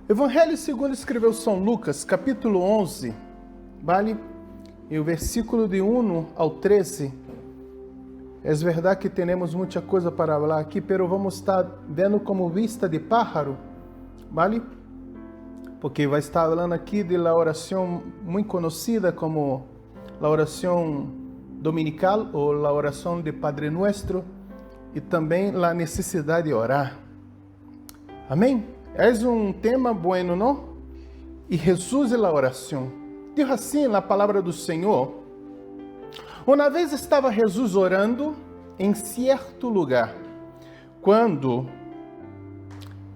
Evangelho segundo escreveu São Lucas, capítulo 11, vale? E o versículo de 1 ao 13. É verdade que temos muita coisa para falar aqui, pero vamos estar vendo como vista de pájaro, vale? Porque vai estar falando aqui de la oração muito conhecida como la oração dominical ou la oração de Padre Nuestro e também la necessidade de orar. Amém? É um tema bueno, não? E Jesus e a oração. Diz assim na palavra do Senhor: uma vez estava Jesus orando em certo lugar. Quando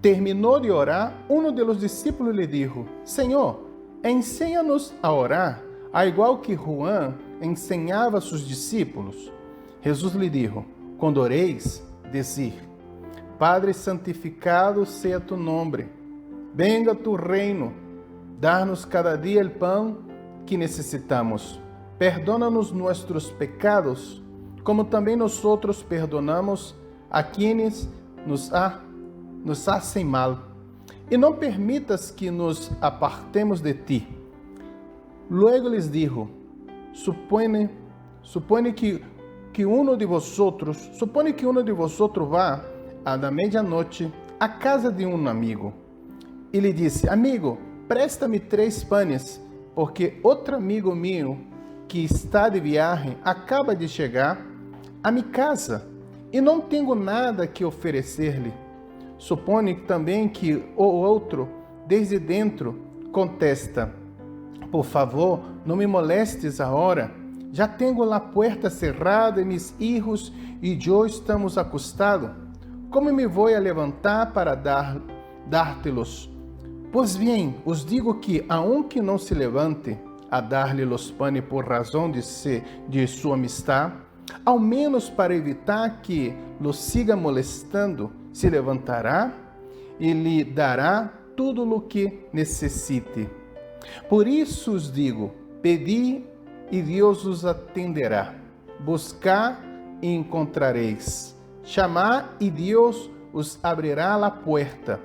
terminou de orar, um dos discípulos lhe disse: Senhor, ensina-nos a orar, a igual que Juan ensinava a seus discípulos. Jesus lhe disse: quando oreis, dizir: Padre, santificado seja tu nome, venga tu reino, dar-nos cada dia o pão que necessitamos. Perdona-nos nossos pecados, como também nós perdonamos a quienes nos hacen mal. E não permitas que nos apartemos de ti. Luego lhes dijo: supone que uno de vosotros vá da meia-noite à casa de um amigo. E lhe disse: amigo, presta-me 3 pães, porque outro amigo meu que está de viagem acaba de chegar a minha casa e não tenho nada que oferecer-lhe. Supone também que o outro, desde dentro, contesta: por favor, não me molestes agora. Já tenho a porta cerrada e meus filhos e eu estamos acostados. Como me vou a levantar para dar-te-los? Pois bem, os digo que, aunque não se levante a dar-lhe los panes por razão de sua amistad, ao menos para evitar que los siga molestando, se levantará e lhe dará tudo o que necessite. Por isso os digo: pedi e Deus os atenderá. Buscar e encontrareis. Chamar e Deus os abrirá a porta.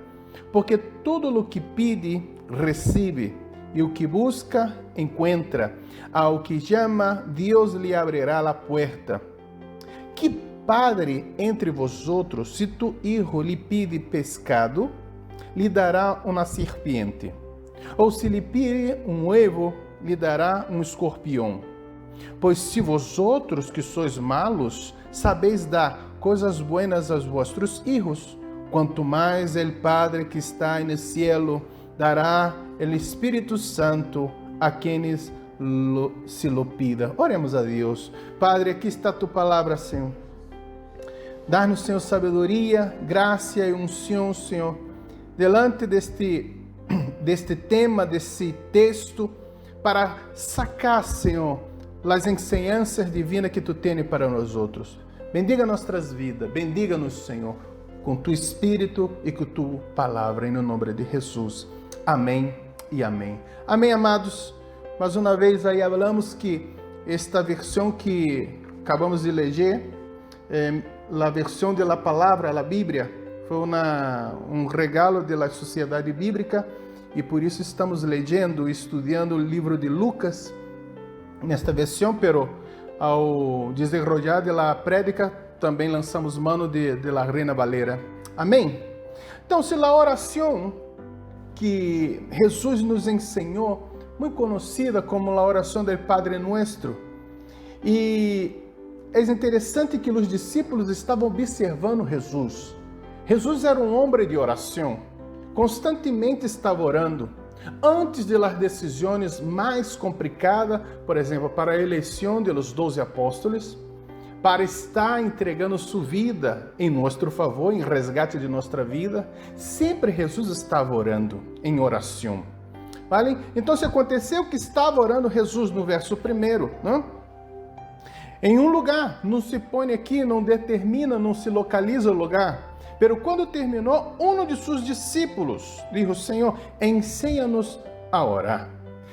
Porque tudo o que pede, recebe, e o que busca, encontra. Ao que chama, Deus lhe abrirá a porta. Que padre entre vosotros, se tu hijo lhe pede pescado, lhe dará uma serpiente? Ou se lhe pede um ovo, lhe dará um escorpião? Pois se vosotros que sois malos, sabeis dar coisas buenas aos vossos filhos, quanto mais el Padre que está no cielo dará o Espírito Santo a quienes se lo pida. Oremos a Deus. Padre, aqui está tu palavra, Senhor. Dá-nos, Senhor, sabedoria, graça e unção, Senhor, delante deste tema, desse texto, para sacar, Senhor, as enseñanças divinas que tu tens para nós outros. Bendiga nossas vidas, bendiga-nos, Senhor, com tu Espírito e com tu palavra, em nome de Jesus. Amém e amém. Amém, amados. Mais uma vez aí falamos que esta versão que acabamos de ler, a versão da palavra, a Bíblia, foi um regalo da sociedade bíblica e por isso estamos lendo e estudando o livro de Lucas nesta versão, pero ao desenrolar da prédica também lançamos mano de la Reina Valera. Amém? Então, se a oração que Jesus nos ensinou, muito conhecida como a oração do Padre Nuestro, e é interessante que os discípulos estavam observando Jesus. Jesus era um homem de oração, constantemente estava orando. Antes de las decisões mais complicadas, por exemplo, para a eleição dos 12 apóstolos, para estar entregando sua vida em nosso favor, em resgate de nossa vida, sempre Jesus estava orando em oração. Vale? Então, se aconteceu que estava orando Jesus no verso 1, não? Em um lugar, não se põe aqui, não determina, não se localiza o lugar. Pero quando terminou, um de seus discípulos disse: Senhor, ensina-nos a orar.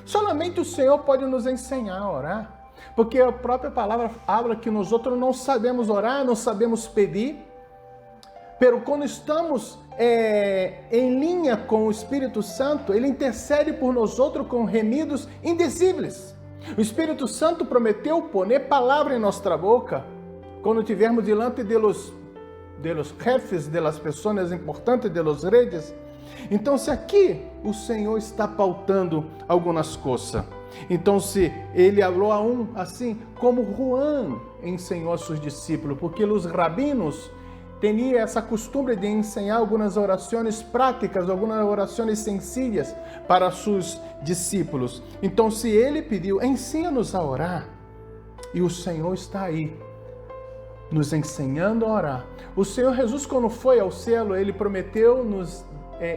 Solamente o Senhor pode nos ensinar a orar. Porque a própria palavra fala que nós outros não sabemos orar, não sabemos pedir. Pero quando estamos em linha com o Espírito Santo, ele intercede por nós outros com gemidos indizíveis. O Espírito Santo prometeu pôr palavra em nossa boca quando estivermos diante de los jefes, de las pessoas importantes, de los reis. Então, se aqui o Senhor está pautando algumas coisas, então se ele falou a assim como Juan ensinou a seus discípulos, porque os rabinos tinha essa costumbre de ensinar algumas orações práticas, algumas orações sencillas para seus discípulos. Então, se ele pediu, ensina-nos a orar, e o Senhor está aí, nos ensinando a orar. O Senhor Jesus, quando foi ao céu, ele prometeu nos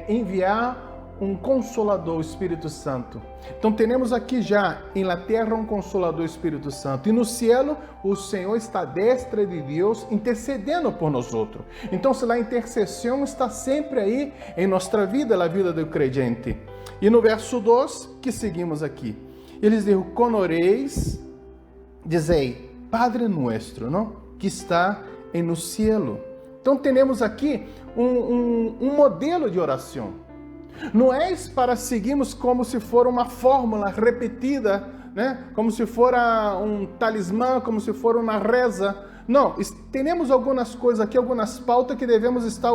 enviar um Consolador, o Espírito Santo. Então, temos aqui já em la terra um Consolador, Espírito Santo. E no cielo, o Senhor está à destra de Deus, intercedendo por nós outros. Então, a intercessão está sempre aí em nossa vida, na vida do crente. E no verso 2, que seguimos aqui, eles dizem, quando oreis, dizei, Padre Nuestro, não? Que está no cielo. Então, temos aqui um modelo de oração. Não é para seguirmos como se for uma fórmula repetida, né? Como se for um talismã, como se for uma reza. Não, temos algumas coisas aqui, algumas pautas que devemos estar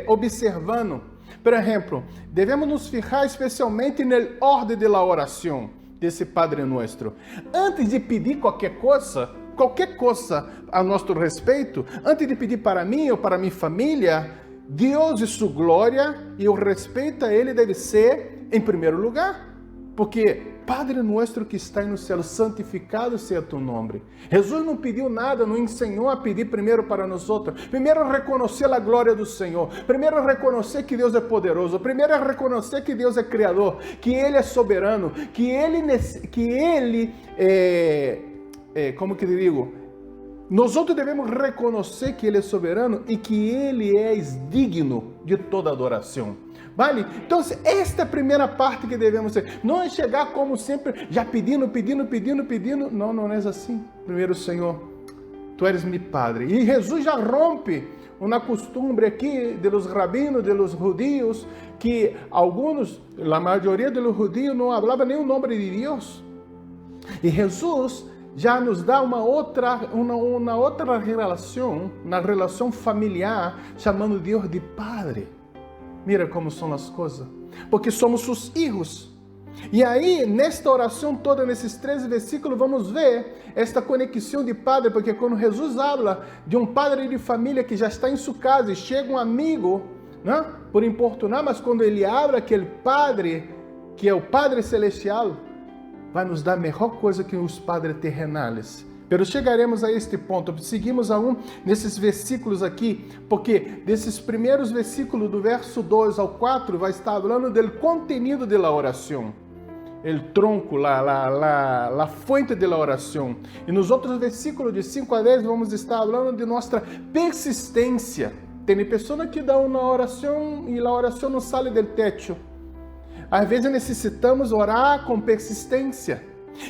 observando. Por exemplo, devemos nos fijar especialmente na ordem da oração desse Padre Nuestro. Antes de pedir qualquer coisa a nosso respeito, antes de pedir para mim ou para minha família, Deus e sua glória e o respeito a Ele deve ser em primeiro lugar, porque Padre Nuestro que está no céu, santificado seja tu nome. Jesus não pediu nada, não ensinou a pedir primeiro para nós outros. Primeiro reconhecer a glória do Senhor, primeiro reconhecer que Deus é poderoso, primeiro reconhecer que Deus é criador, que Ele é soberano, que Ele como que digo? Nós outros devemos reconhecer que Ele é soberano e que Ele é digno de toda adoração. Vale? Então, esta é a primeira parte que devemos ser. Não é chegar como sempre, já pedindo. Não, não é assim. Primeiro, Senhor, Tu eres meu Padre. E Jesus já rompe uma costumbre aqui dos rabinos, dos judios, que alguns, a maioria dos judios, não falava nem o nome de Deus. E Jesus já nos dá uma outra relação, na relação familiar, chamando Deus de Padre. Mira como são as coisas, porque somos seus filhos. E aí, nesta oração toda, nesses 13 versículos, vamos ver esta conexão de Padre, porque quando Jesus fala de um padre de família que já está em sua casa e chega um amigo, né, por importunar, mas quando ele abre aquele Padre, que é o Padre Celestial, vai nos dar a melhor coisa que os padres terrenais. Pero chegaremos a este ponto. Seguimos nesses versículos aqui, porque desses primeiros versículos, do verso 2 ao 4, vai estar falando do contenido da oração. O tronco, a fonte da oração. E nos outros versículos, de 5 a 10, vamos estar falando de nossa persistência. Tem pessoas que dão uma oração e a oração não sai do teto. Às vezes necessitamos orar com persistência.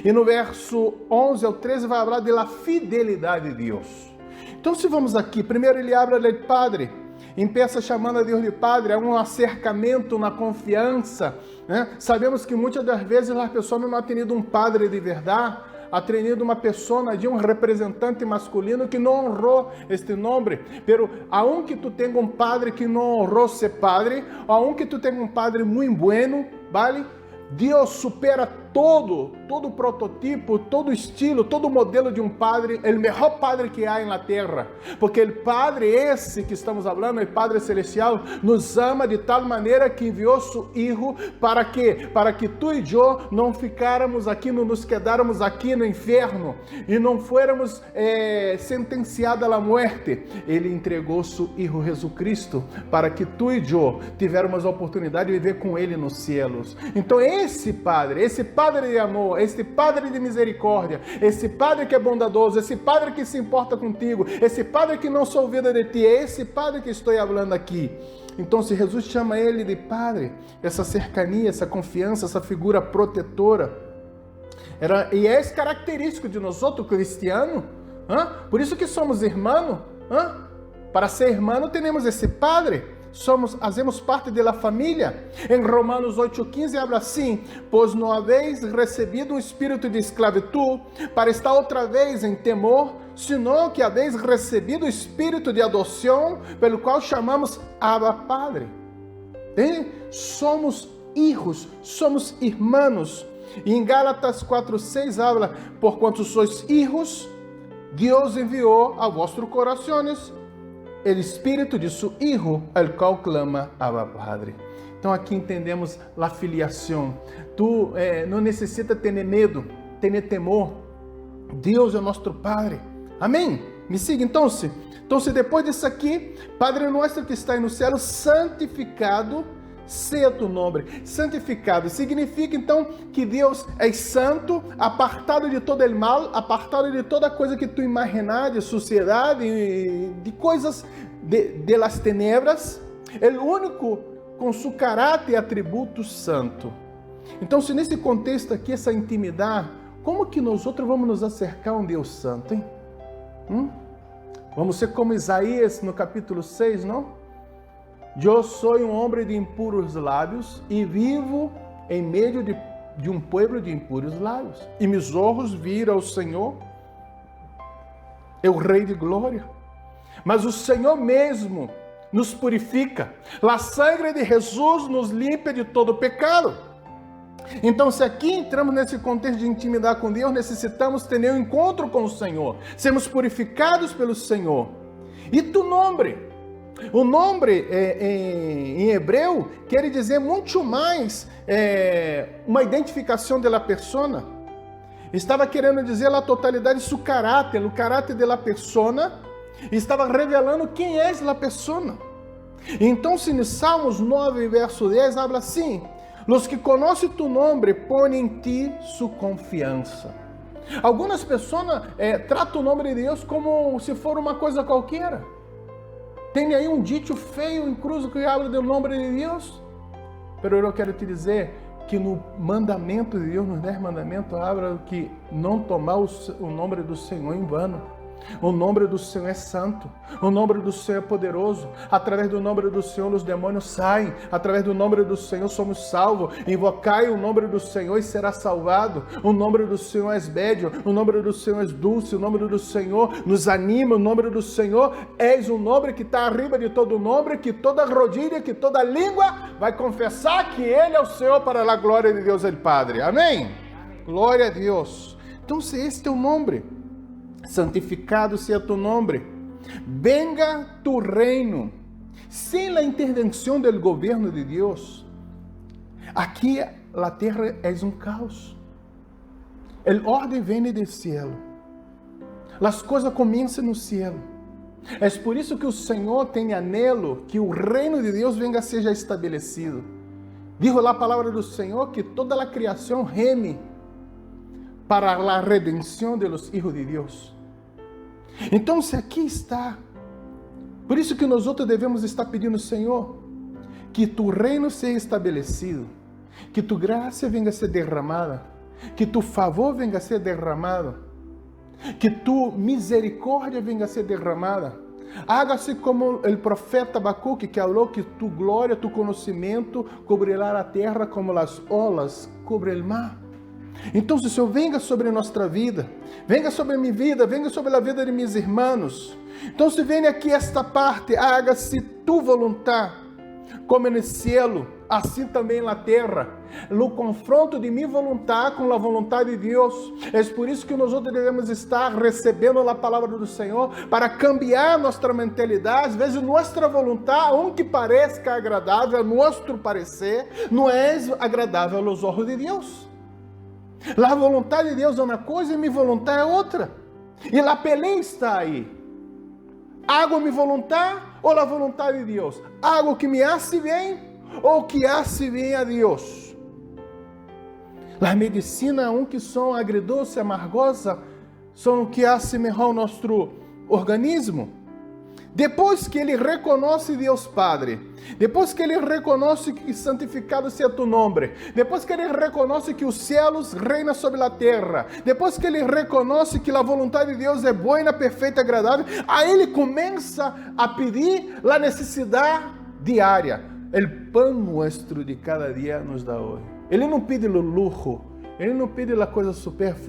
E no verso 11 ao 13 vai falar da fidelidade de Deus. Então, se vamos aqui, primeiro ele abre de Padre, empieza chamando a Deus de Padre, é um acercamento, uma confiança, né? Sabemos que muitas das vezes as pessoas não têm tido um Padre de verdade, ha tenido uma pessoa de um representante masculino que não honrou este nome. Pero aunque tu tenha um padre que não honrou ser padre, aunque tu tenha um padre muito bueno, vale? Deus supera todo prototipo, todo estilo, todo modelo de um padre, o melhor padre que há na terra, porque o Padre esse que estamos falando, o Padre Celestial, nos ama de tal maneira que enviou seu Filho para que tu e eu não ficáramos aqui, não nos quedáramos aqui no inferno e não fôramos sentenciados à morte. Ele entregou seu Filho Jesus Cristo para que tu e eu tivéssemos a oportunidade de viver com Ele nos céus. Então esse Padre de amor, esse Padre de misericórdia, esse Padre que é bondadoso, esse Padre que se importa contigo, esse Padre que não se olvida de ti, é esse Padre que estou falando aqui. Então, se Jesus chama ele de Padre, essa cercania, essa confiança, essa figura protetora, e é característico de nós outros cristianos, por isso que somos irmãos, para ser hermano temos esse Padre. Hacemos parte da família. Em Romanos 8,15 habla assim: pois não haveis recebido um espírito de esclavitud para estar outra vez em temor, senão que haveis recebido o espírito de adoção, pelo qual chamamos Abba Padre. Somos hijos, somos irmãos. E em Gálatas 4,6 habla: porquanto sois hijos, Deus enviou a vossos corações o Espírito de su Hijo, el qual clama Abba Padre. Então aqui entendemos a filiação. Tu não necessita ter medo, ter temor. Deus é nosso Padre. Amém? Me siga então. Então, depois disso aqui, Padre nosso que está no céu, santificado seja tu nome. Santificado significa então que Deus é santo, apartado de todo o mal, apartado de toda coisa que tu imaginas, de sociedade, de coisas de las tenebras. O único com seu caráter e atributo santo. Então, se nesse contexto aqui, essa intimidade, como que nós outros vamos nos acercar a um Deus santo, hein? Vamos ser como Isaías no capítulo 6, não? Eu sou um homem de impuros lábios e vivo em meio de um povo de impuros lábios. E meus olhos viram o Senhor, o Rei de glória. Mas o Senhor mesmo nos purifica. A sangue de Jesus nos limpa de todo pecado. Então, se aqui entramos nesse contexto de intimidade com Deus, necessitamos ter um encontro com o Senhor. Sermos purificados pelo Senhor. E tu nome? O nome em hebreu quer dizer muito mais uma identificação da pessoa. Estava querendo dizer a totalidade de seu caráter, o caráter da pessoa. Estava revelando quem é a pessoa. Então, se no Salmos 9, verso 10, habla assim: los que conhecem tu nome põem em ti sua confiança. Algumas pessoas tratam o nome de Deus como se for uma coisa qualquer. Tem aí um dito feio em cruz que habla do nome de Deus. Mas eu quero te dizer que no mandamento de Deus, nos 10 mandamentos, habla que não tomar o nome do Senhor em vano. O nome do Senhor é santo, o nome do Senhor é poderoso. Através do nome do Senhor os demônios saem, através do nome do Senhor somos salvos. Invocai o nome do Senhor e será salvado. O nome do Senhor é bédio, o nome do Senhor é dulce, o nome do Senhor nos anima, o nome do Senhor é um nome que está acima de todo nome, que toda rodilha, que toda língua vai confessar que Ele é o Senhor para a glória de Deus, o Padre. Amém? Glória a Deus. Então, se este é o nome, santificado seja tu nome, venga tu reino. Sem a intervenção do governo de Deus, aqui a terra é um caos. A ordem vem do céu. As coisas começam no céu. É por isso que o Senhor tem anelo que o reino de Deus venga a ser já estabelecido. Dijo a palavra do Senhor que toda a criação reme para a redenção de los hijos de Deus. Então, se aqui está, por isso que nós outros devemos estar pedindo, Senhor, que tu reino seja estabelecido, que tu graça venga a ser derramada, que tu favor venga a ser derramado, que tu misericórdia venga a ser derramada. Hágase como o profeta Abacuque, que falou que tu glória, tu conhecimento cobrirá a terra como as olas cobrem o mar. Então, se o Senhor venga sobre nossa vida, venga sobre minha vida, venga sobre a vida de meus irmãos. Então, se vem aqui esta parte, haga-se tu vontade, como no cielo, assim também na terra. No confronto de minha vontade com a vontade de Deus. É por isso que nós outros devemos estar recebendo a palavra do Senhor para cambiar nossa mentalidade. Às vezes, nossa vontade, aunque pareça agradável, a nosso parecer, não é agradável aos olhos de Deus. A vontade de Deus é uma coisa e minha vontade é outra. E a peleia está aí. Hago minha vontade ou a vontade de Deus? Hago o que me hace bem ou o que hace bem a Deus? As medicinas, que são agridoce, amargosa, são o que hace melhor o nosso organismo. Depois que ele reconhece Deus Padre, depois que ele reconhece que santificado seja tu nome, depois que ele reconhece que os céus reinam sobre a terra, depois que ele reconhece que a vontade de Deus é boa, perfeita e agradável, aí ele começa a pedir a necessidade diária. O pão nosso de cada dia nos dá hoje. Ele não pede o luxo, ele não pede as coisas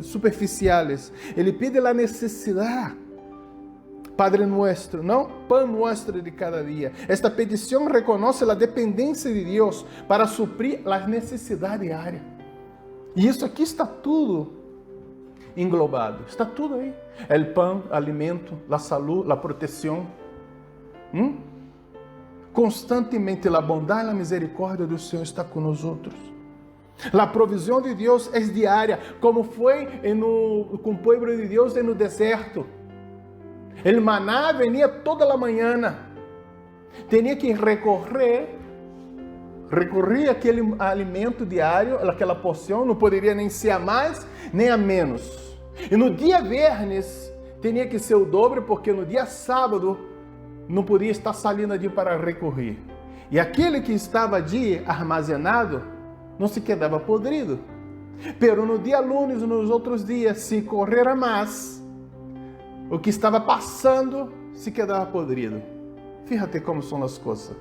superficiais, ele pede a necessidade. Padre nuestro, não? Pão nuestro de cada dia. Esta petição reconhece a dependência de Deus para suprir as necessidades diárias. E isso aqui está tudo englobado. Está tudo aí. O pão, alimento, a saúde, a proteção. Constantemente a bondade e a misericórdia do Senhor está com nós outros. A provisão de Deus é diária, como foi com o povo de Deus no deserto. O maná venia toda a manhã. Tinha que recorrer aquele alimento diário, aquela porção, não poderia nem ser a mais, nem a menos. E no dia viernes, tinha que ser o dobro, porque no dia sábado, não podia estar saindo ali para recorrer. E aquele que estava ali armazenado, não se quedava podrido. Pero no dia lunes, nos outros dias, se correr a mais, o que estava passando se quedava podrido. Fíjate como são as coisas.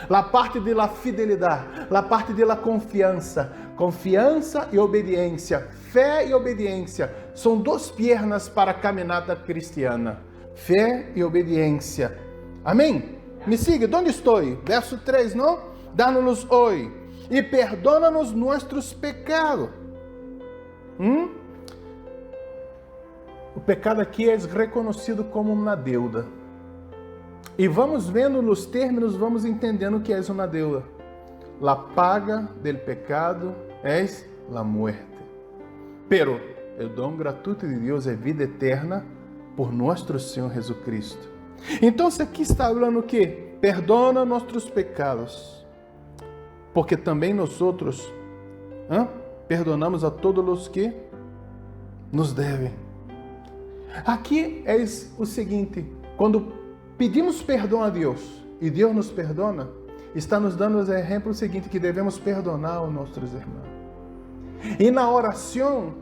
La parte de la fidelidade, la parte de la confiança. Confiança e obediência. Fé e obediência são duas pernas para a caminhada cristiana. Fé e obediência. Amém? Me siga, onde estou? Verso 3, não? Dá-nos hoje e perdona-nos nossos pecados. O pecado aqui é reconhecido como uma deuda. E vamos vendo nos términos, vamos entendendo o que é uma deuda. La paga del pecado es la muerte. Pero o dom gratuito de Deus é vida eterna por nosso Senhor Jesus Cristo. Então, aqui está falando o quê? Perdona nossos pecados, porque também nós outros perdonamos a todos os que nos devem. Aqui é o seguinte: quando pedimos perdão a Deus e Deus nos perdona, está nos dando o exemplo seguinte, que devemos perdonar os nossos irmãos. E na oração,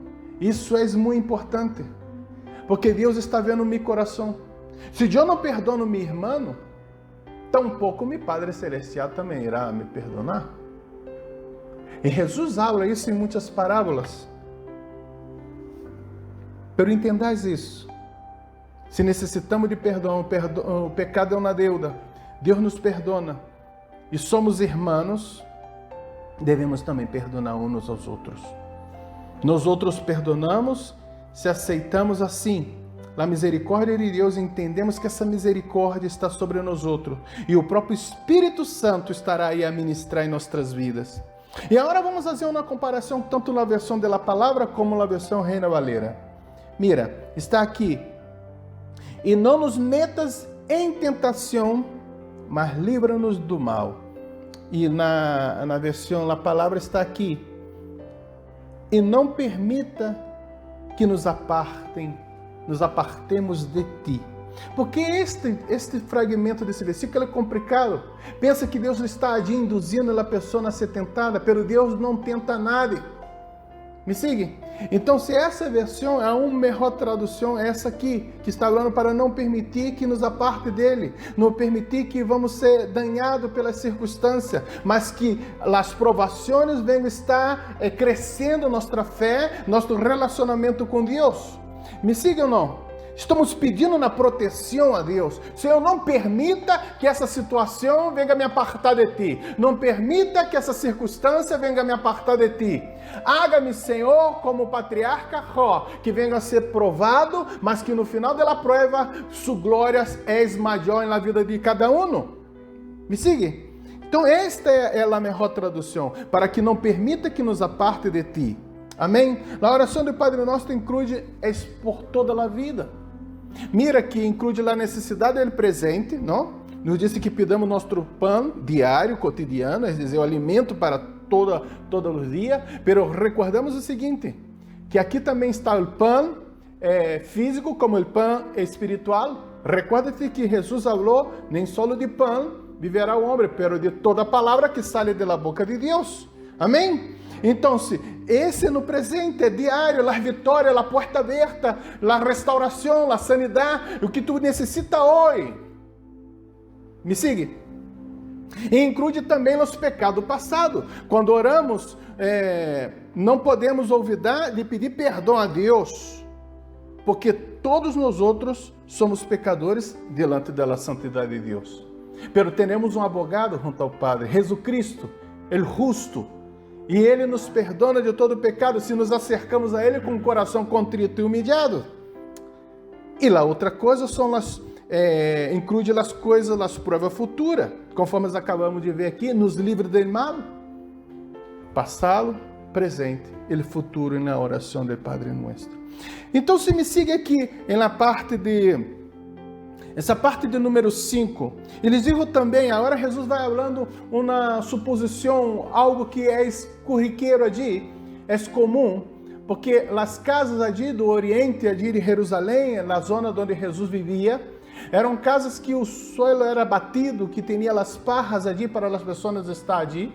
isso é muito importante, porque Deus está vendo meu coração. Se eu não perdono meu irmão, tampouco meu Padre Celestial também irá me perdonar. E Jesus fala isso em muitas parábolas. Pero entendais isso. Se necessitamos de perdão, o pecado é uma deuda. Deus nos perdona. E somos irmãos, devemos também perdonar uns aos outros. Nós outros perdonamos, se aceitamos assim a misericórdia de Deus, entendemos que essa misericórdia está sobre nós outros. E o próprio Espírito Santo estará aí a ministrar em nossas vidas. E agora vamos fazer uma comparação tanto na versão da palavra como na versão Reina Valera. Mira, está aqui. E não nos metas em tentação, mas livra-nos do mal. E na versão, a palavra está aqui. E não permita que nos apartemos de ti. Porque este fragmento desse versículo é complicado. Pensa que Deus está ali induzindo a pessoa a ser tentada, pero Deus não tenta nada. Me siga? Então, se essa versão é uma melhor tradução, é essa aqui, que está falando para não permitir que nos aparte dele, não permitir que vamos ser danhados pelas circunstâncias, mas que as provações venham estar crescendo nossa fé, nosso relacionamento com Deus. Me siga ou não? Estamos pedindo na proteção a Deus. Senhor, não permita que essa situação venha me apartar de ti. Não permita que essa circunstância venha me apartar de ti. Haga-me, Senhor, como o patriarca Jó, que venha a ser provado, mas que no final da prova, sua glória é maior na vida de cada um. Me siga? Então, esta é a melhor tradução, para que não permita que nos aparte de ti. Amém? A oração do Padre Nosso inclui por toda a vida. Mira que inclui a necessidade do presente, não? Nos disse que pedamos nosso pão diário, cotidiano, é dizer, o alimento para todos os dias, pero recordamos o seguinte, que aqui também está o pão físico como o pão espiritual. recuérdate que Jesús falou, nem solo de pão viverá o homem, pero de toda palavra que sale de la boca de Deus. Amém? Então, esse no presente é diário, a vitória, a porta aberta, a restauração, a sanidade, o que tu necessita hoje. Me siga? E inclui também os pecados passados. Quando oramos, não podemos olvidar de pedir perdão a Deus, porque todos nós outros somos pecadores diante da santidade de Deus. Pero temos um advogado junto ao Padre, Jesus Cristo, o justo, e Ele nos perdona de todo pecado se nos acercamos a Ele com um coração contrito e humilhado. E a outra coisa são inclui as coisas, as provas futuras, conforme nós acabamos de ver aqui, nos livros do mal, passado, presente e futuro e na oração do Padre Nuestro. Então, se me siga aqui essa parte de número 5, eles dizem também, agora Jesus vai falando uma suposição, algo que é corriqueiro ali, é comum, porque as casas ali do Oriente, ali de Jerusalém, na zona onde Jesus vivia, eram casas que o suelo era batido, que tinha as parras ali para as pessoas estar ali,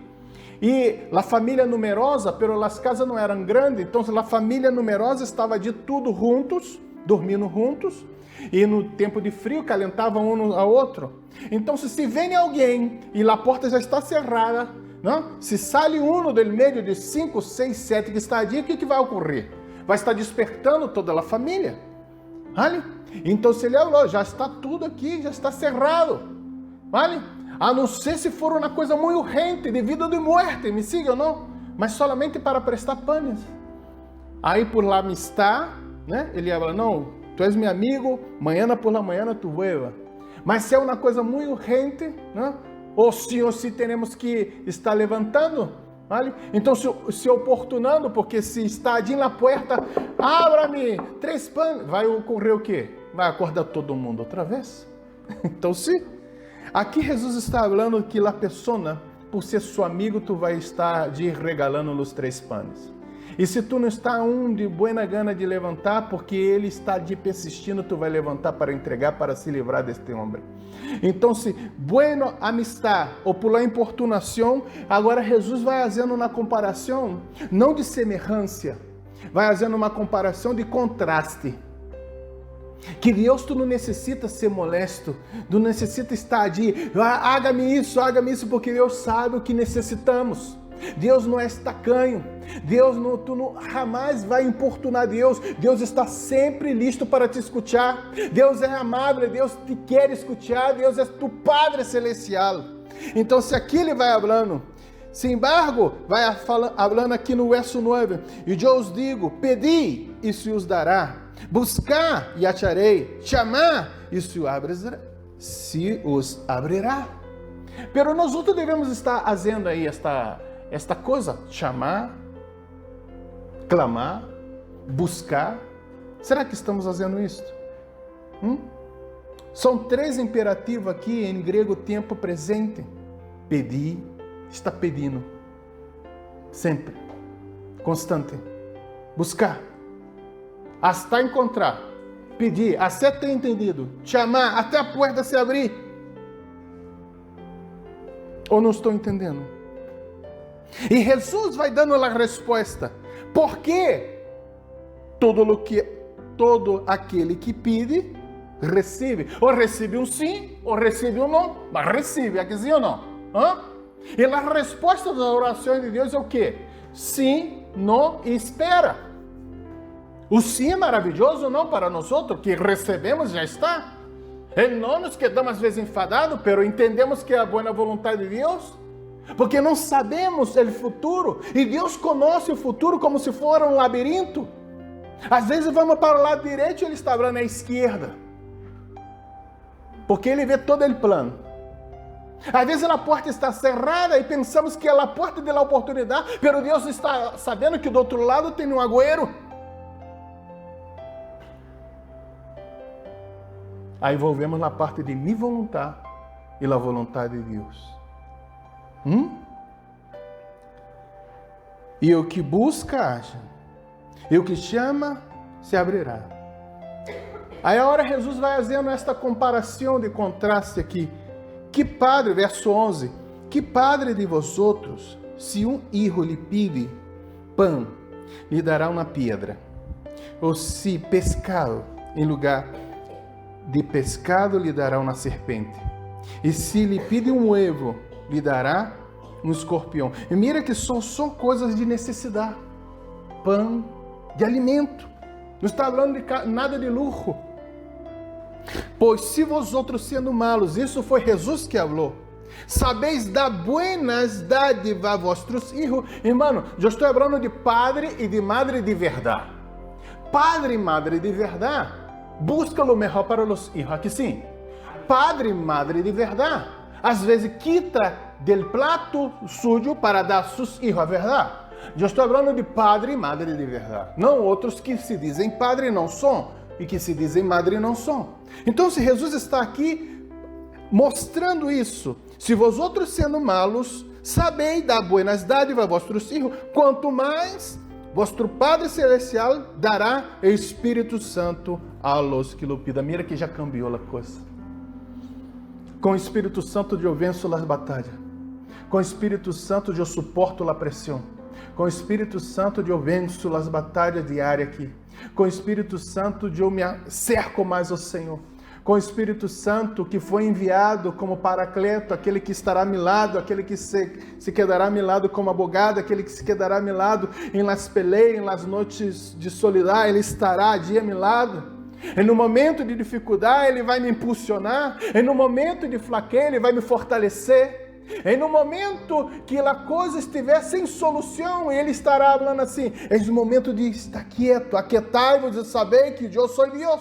e a família numerosa, pero as casas não eram grandes, então a família numerosa estava ali tudo juntos, dormindo juntos, e no tempo de frio calentavam um ao outro. Então, se vem alguém e a porta já está cerrada, não? Se sai um do meio de 5, 6, 7 que está ali, o que vai ocorrer? Vai estar despertando toda a família. Vale? Então, se ele falou, já está tudo aqui, já está cerrado. Vale? A não ser se for uma coisa muito urgente, de vida ou de morte, me siga ou não? Mas solamente para prestar panes. Aí, por lá me está, né? Ele fala, não, tu és meu amigo, amanhã por la manhã tu vuelva. Mas se é uma coisa muito urgente, né? Ou se teremos que estar levantando, vale? Então se oportunando, porque se está ali na porta, abra-me 3 pães, vai ocorrer o quê? Vai acordar todo mundo outra vez? Então aqui Jesus está falando que a pessoa, por ser seu amigo, tu vai estar de regalando os 3 pães. E se tu não está de buena gana de levantar, porque ele está de persistindo, tu vai levantar para entregar, para se livrar deste homem. Então, se bueno amistad ou por la importunação, agora Jesus vai fazendo uma comparação, não de semelhança, vai fazendo uma comparação de contraste. Que Deus, tu não necessita ser molesto, não necessita estar ali, haga-me isso, porque Deus sabe o que necessitamos. Deus não é tacanho, tu não jamais vai importunar Deus. Deus está sempre listo para te escutar. Deus é amável, Deus te quer escutar, Deus é tu Padre Celestial. Então, se aqui ele vai falando, sin embargo, vai falando aqui no verso 9, e eu os digo, pedi e se os dará, buscar e acharei, chamar e se os abrirá. Pero nós outros devemos estar fazendo aí esta coisa, chamar, clamar, buscar. Será que estamos fazendo isso? São 3 imperativos aqui em grego, tempo presente. Pedir, está pedindo, sempre, constante. Buscar, até encontrar. Pedir, até ter entendido. Chamar, até a porta se abrir. Ou não estou entendendo? E Jesus vai dando a resposta. Por quê? Todo aquele que pede, recebe. Ou recebe um sim, ou recebe um não. Mas recebe, aqui sim ou não? E a resposta das orações de Deus é o quê? Sim, não e espera. O sim é maravilhoso, não para nós outros, que recebemos já está. E não nos quedamos às vezes enfadados, pero entendemos que é a boa vontade de Deus. Porque não sabemos o futuro, e Deus conhece o futuro como se fosse um labirinto. Às vezes vamos para o lado direito e ele está falando à esquerda, porque ele vê todo o plano. Às vezes a porta está cerrada e pensamos que é a porta da oportunidade, mas Deus está sabendo que do outro lado tem um agüero. Aí volvemos na parte de minha vontade e a vontade de Deus. E o que busca, acha. E o que chama, se abrirá. Aí agora Jesus vai fazendo esta comparação de contraste aqui. Que padre, verso 11, que padre de vosotros, se um hijo lhe pide pão, lhe dará uma pedra? Ou se pescado, em lugar de pescado, lhe dará uma serpente? E se lhe pede um ovo, lhe dará um escorpião? E mira que são só coisas de necessidade. Pão, de alimento. Não está falando de nada de luxo. Pois se vosotros sendo malos, isso foi Jesus que falou, sabeis dar buenas dádivas a vossos hijos. Irmão, eu estou falando de padre e de madre de verdade. Padre e madre de verdade busca o melhor para os hijos. Aqui sim. Padre e madre de verdade às vezes quita del plato sujo para dar a seus hijos a verdade. Eu estou falando de padre e madre de verdade, não outros que se dizem padre e não são, e que se dizem madre e não são. Então, se Jesus está aqui mostrando isso, se vosotros sendo malos, sabeis dar buenas dádivas a vossos filhos, quanto mais vosso Padre Celestial dará o Espírito Santo a los que lo pidam. Mira que já cambiou a coisa. Com o Espírito Santo eu venço as batalhas. Com o Espírito Santo eu suporto a pressão. Com o Espírito Santo eu venço as batalhas diárias aqui. Com o Espírito Santo eu me cerco mais ao Senhor. Com o Espírito Santo que foi enviado como paracleto, aquele que estará a meu lado, aquele que se quedará a meu lado como abogado, aquele que se quedará a meu lado em las peleas, em las noites de solidão, ele estará dia a meu lado. E no momento de dificuldade, ele vai me impulsionar. E no momento de fraqueza, ele vai me fortalecer. E no momento que a coisa estiver sem solução, ele estará falando assim, é o momento de estar quieto, aquietai-vos e saber que eu sou Deus.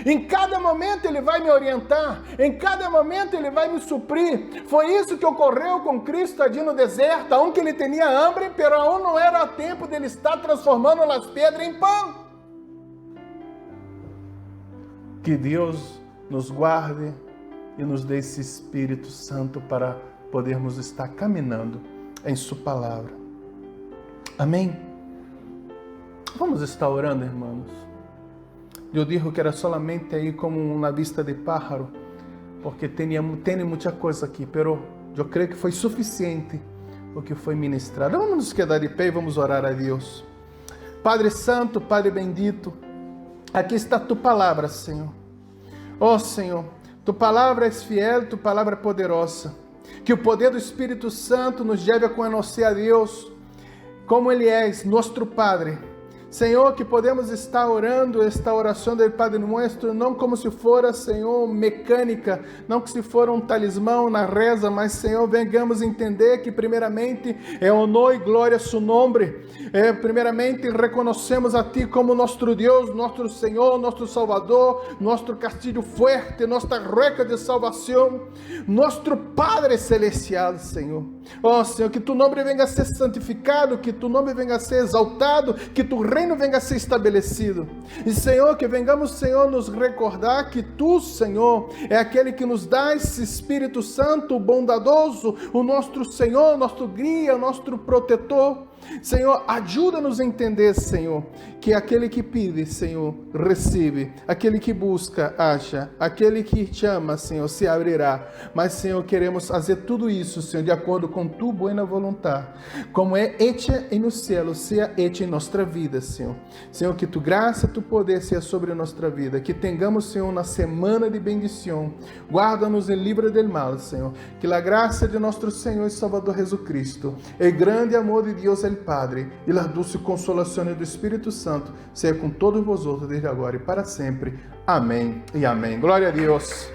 Em cada momento ele vai me orientar, em cada momento ele vai me suprir. Foi isso que ocorreu com Cristo ali no deserto, aonde ele tinha hambre, pero aún não era tempo dele estar transformando as pedras em pão. Que Deus nos guarde e nos dê esse Espírito Santo para podermos estar caminhando em sua palavra. Amém? Vamos estar orando, irmãos. Eu digo que era solamente aí como uma vista de pájaro, porque tem muita coisa aqui, pero eu creio que foi suficiente o que foi ministrado. Vamos nos quedar de pé e vamos orar a Deus. Padre Santo, Padre bendito, aqui está tu palavra, Senhor. Ó Senhor, tu palavra é fiel, tu palavra é poderosa. Que o poder do Espírito Santo nos leve a conhecer a Deus como Ele é, nosso Padre. Senhor, que podemos estar orando esta oração do Padre Nuestro, não como se fora, Senhor, mecânica, não que se fora um talismã na reza, mas, Senhor, venhamos entender que, primeiramente, é honor e glória a seu nome. Primeiramente, reconhecemos a Ti como nosso Deus, nosso Senhor, nosso Salvador, nosso castilho forte, nossa roca de salvação, nosso Padre Celestial, Senhor. Ó, Senhor, que Tu nome venha a ser santificado, que Tu nome venha a ser exaltado, que Tu reino venha a ser estabelecido. E, Senhor, que venhamos, Senhor, nos recordar que Tu, Senhor, é aquele que nos dá esse Espírito Santo bondadoso, o nosso Senhor, nosso guia, nosso protetor. Senhor, ajuda-nos a entender, Senhor, que aquele que pede, Senhor, recebe, aquele que busca, acha, aquele que chama, Senhor, se abrirá. Mas, Senhor, queremos fazer tudo isso, Senhor, de acordo com Tu boa vontade, como é hecha no céu, seja hecha em nossa vida, Senhor. Senhor, que Tu graça, Tu poder seja sobre nossa vida, que tenhamos, Senhor, uma semana de bendição. Guarda-nos e livra del mal, Senhor. Que a graça de nosso Senhor e Salvador Jesus Cristo, o grande amor de Deus, o Padre, e a dulce consolação do Espírito Santo, seja com todos vosotros desde agora e para sempre. Amém e amém. Glória a Deus.